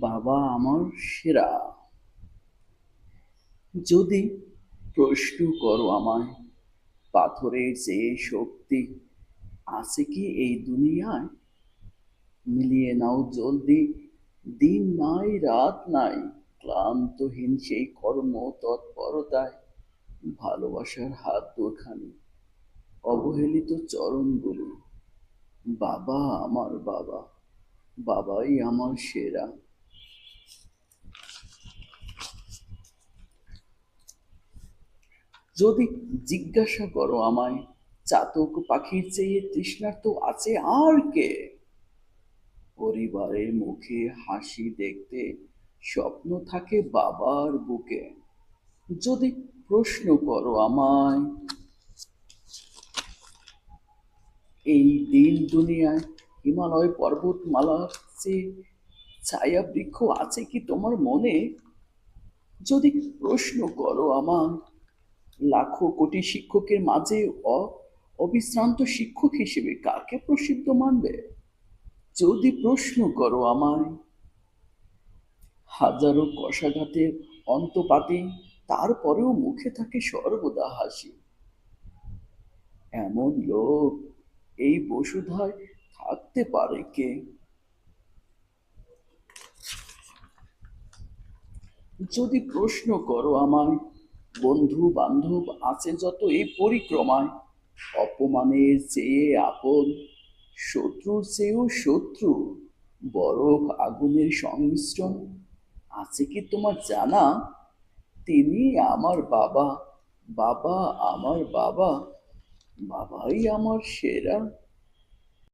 বাবা আমার সেরা। যদি প্রশ্ন করো আমায়, পাথরের চেয়ে শক্তি আছে কি এই দুনিয়ায়? মিলিয়ে নাও জলদি, দিন নাই রাত নাই, ক্লান্তহীন সেই কর্ম তৎপরতায়, ভালোবাসার হাত দুখানি, অবহেলিত চরণগুলি। বাবা আমার বাবা, বাবাই আমার সেরা। যদি জিজ্ঞাসা করো আমায়, চাতক পাখির চেয়ে তৃষ্ণার্ত আছে আর কে? পরিবারের মুখে হাসি দেখতে স্বপ্ন থাকে বাবার বুকে। যদি প্রশ্ন করো আমায়, এই দিন দুনিয়ায় হিমালয় পর্বতমালার চেয়ে ছায়া বৃক্ষ আছে কি তোমার মনে? যদি প্রশ্ন করো আমায়, লাখো কোটি শিক্ষকের মাঝে অবিশ্রান্ত শিক্ষক হিসেবে কাকে প্রসিদ্ধ মানবে? যদি প্রশ্ন করো আমায়, হাজারো কষাঘাতের অন্তপাতে তারপরেও মুখে থাকে সর্বদা হাসি, এমন লোক এই বসুধায় থাকতে পারে কে? যদি প্রশ্ন করো আমায়, বন্ধু বান্ধব আছে যত এই পরিক্রমায়, অপমানের চেয়ে আপন, শত্রুর চেয়েও শত্রু, বরফ আগুনের সংমিশ্রণ আছে কি তোমার জানা? তিনি আমার বাবা, বাবা আমার বাবা, বাবাই আমার সেরা।